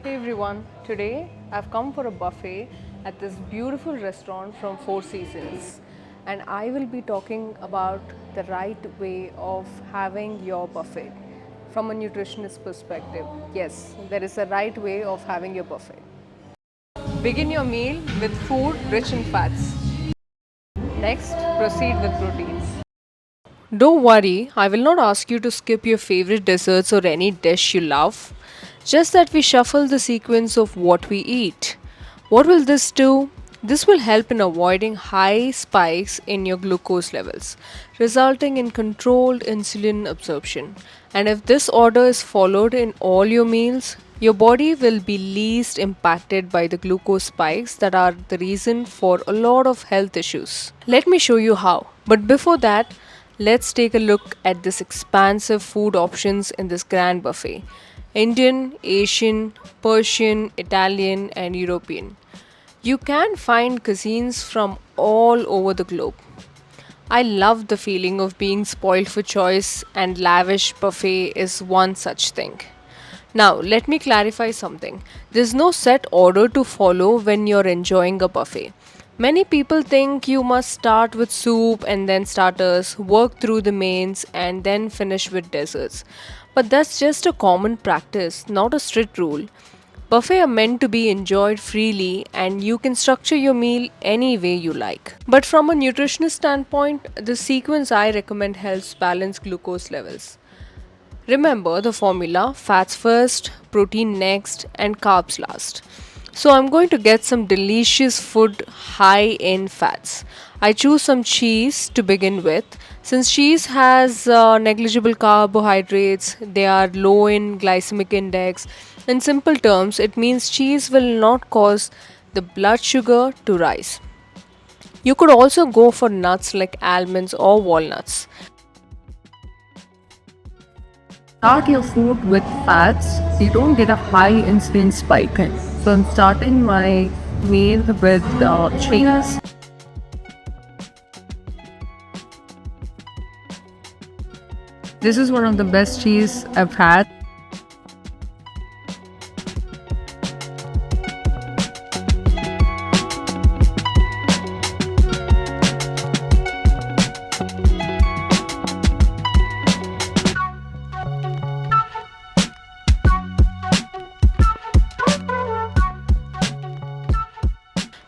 Hey everyone, today I've come for a buffet at this beautiful restaurant from Four Seasons, and I will be talking about the right way of having your buffet from a nutritionist perspective. Yes, there is a right way of having your buffet. Begin your meal with food rich in fats. Next, proceed with proteins. Don't worry, I will not ask you to skip your favorite desserts or any dish you love. Just that we shuffle the sequence of what we eat. What will this do? This will help in avoiding high spikes in your glucose levels, resulting in controlled insulin absorption. And if this order is followed in all your meals, your body will be least impacted by the glucose spikes that are the reason for a lot of health issues. Let me show you how. But before that, let's take a look at this expansive food options in this grand buffet. Indian, Asian, Persian, Italian, and European. You can find cuisines from all over the globe. I love the feeling of being spoiled for choice, and lavish buffet is one such thing. Now, let me clarify something. There's no set order to follow when you're enjoying a buffet. Many people think you must start with soup and then starters, work through the mains, and then finish with desserts. But that's just a common practice, not a strict rule. Buffet are meant to be enjoyed freely and you can structure your meal any way you like. But from a nutritionist standpoint, the sequence I recommend helps balance glucose levels. Remember the formula: fats first, protein next, and carbs last. So, I'm going to get some delicious food high in fats. I choose some cheese to begin with. Since cheese has negligible carbohydrates, they are low in glycemic index. In simple terms, it means cheese will not cause the blood sugar to rise. You could also go for nuts like almonds or walnuts. Start your food with fats so you don't get a high insulin spike. So I'm starting my meal with cheese. This is one of the best cheese I've had.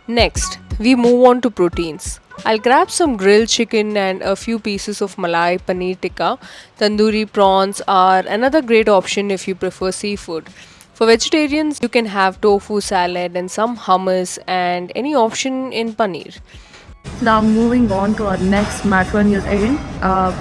Next, we move on to proteins. I'll grab some grilled chicken and a few pieces of malai paneer tikka. Tandoori prawns are another great option if you prefer seafood. For vegetarians, you can have tofu salad and some hummus and any option in paneer. Now moving on to our next macronutrient,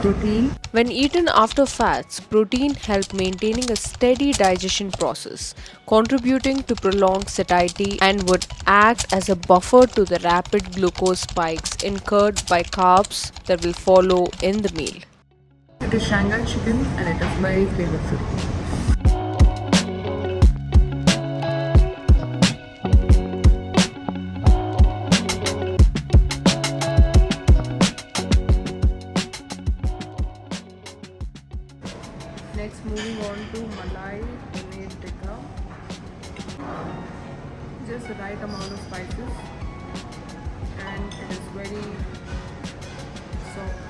protein. When eaten after fats, protein help maintaining a steady digestion process, contributing to prolonged satiety and would act as a buffer to the rapid glucose spikes incurred by carbs that will follow in the meal. It is Shanghai chicken and it is very flavorful. Next, moving on to malai paneer tikka. Just the right amount of spices, and it is very soft.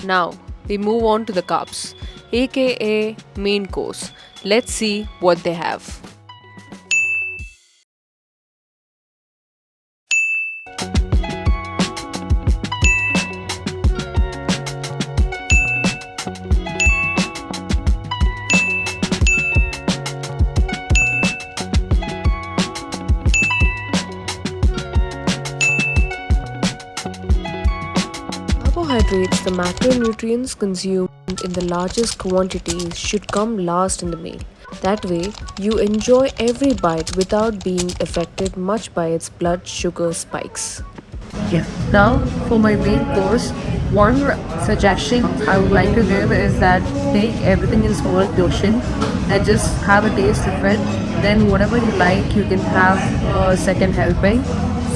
Now, we move on to the carbs, aka main course. Let's see what they have. Carbohydrates, the macronutrients consumed in the largest quantities, should come last in the meal. That way, you enjoy every bite without being affected much by its blood sugar spikes. Yeah. Now, for my main course, one suggestion I would like to give is that take everything in small portion and just have a taste of it. Then, whatever you like, you can have a second helping.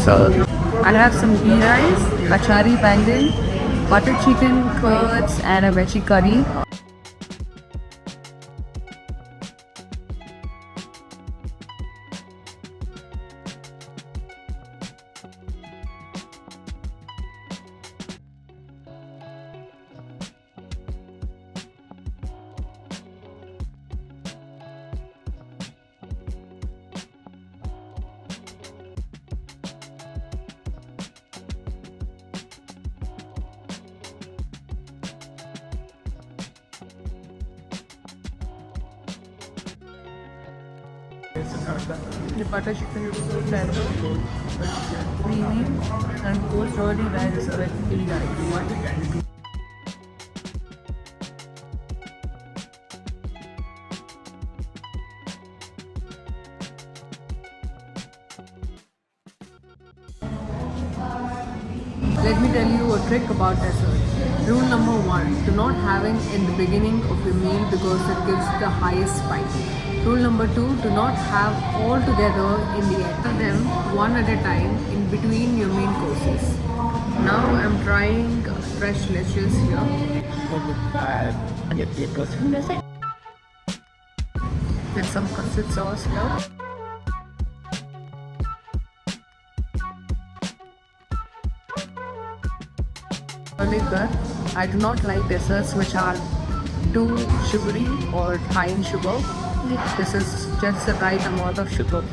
So, I'll have some ghee rice, achari bangan, butter chicken, curds, and a veggie curry. The butter chicken is so tender, creamy, and goes really well with indulge. Let me tell you a trick about dessert. Rule number 1, do not having in the beginning of your meal because it gives the highest spike. Rule number 2, do not have all together in the end. Have them one at a time in between your main courses. Now I'm trying fresh lettuce here. With some custard sauce here. Really good. I do not like desserts which are too sugary or high in sugar. This is just the right amount of sugar.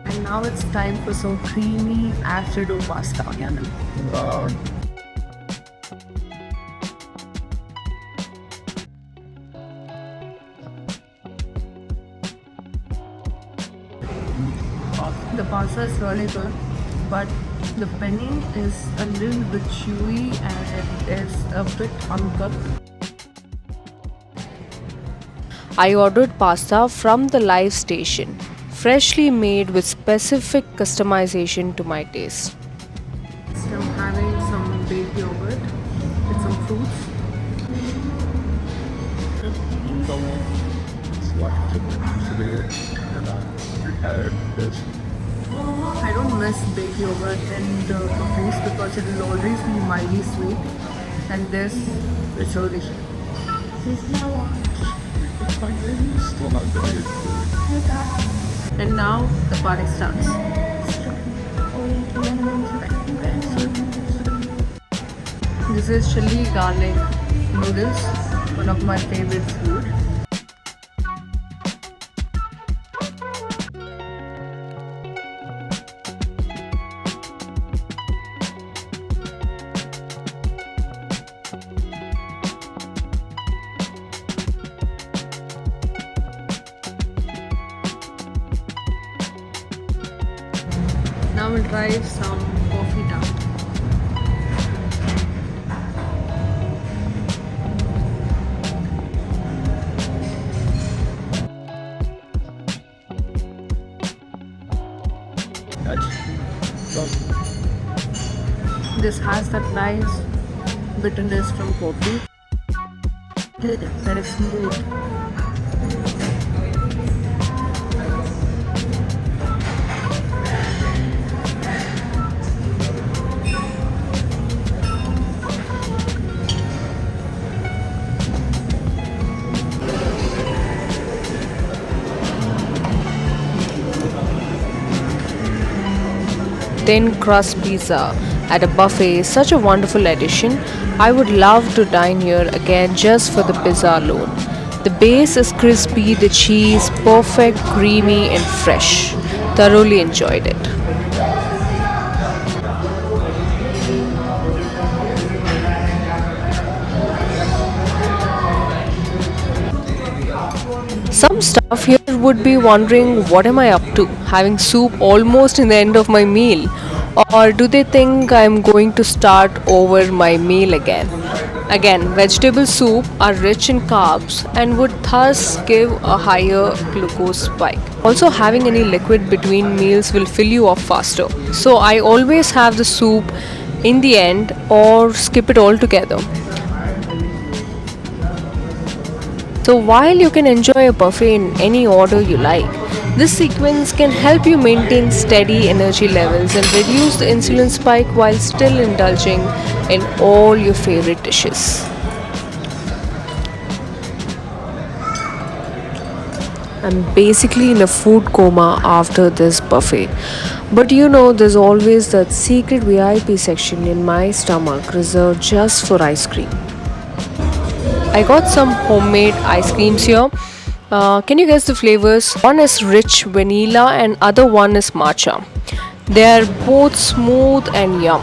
And now it's time for some creamy after-dough pasta. The pasta is really good, but the penne is a little bit chewy and it is a bit uncooked. I ordered pasta from the live station, freshly made with specific customization to my taste. So I'm having some baked yogurt with some fruits. I don't miss baked yogurt and fruits because it will always be mildly sweet, and this is so delicious. And now the party starts. This is chili garlic noodles, one of my favorite food. Now we'll try some coffee tart. This has that nice bitterness from coffee that is smooth. Thin crust pizza at a buffet is such a wonderful addition. I would love to dine here again just for the pizza alone. The base is crispy, the cheese perfect, creamy and fresh. Thoroughly enjoyed it. Some staff here would be wondering what am I up to, having soup almost in the end of my meal, or do they think I'm going to start over my meal again? Again, vegetable soup are rich in carbs and would thus give a higher glucose spike. Also, having any liquid between meals will fill you up faster. So I always have the soup in the end or skip it altogether. So while you can enjoy a buffet in any order you like, this sequence can help you maintain steady energy levels and reduce the insulin spike while still indulging in all your favorite dishes. I'm basically in a food coma after this buffet. But there's always that secret VIP section in my stomach reserved just for ice cream. I got some homemade ice creams here. Can you guess the flavors? One is rich vanilla and other one is matcha. They are both smooth and yum.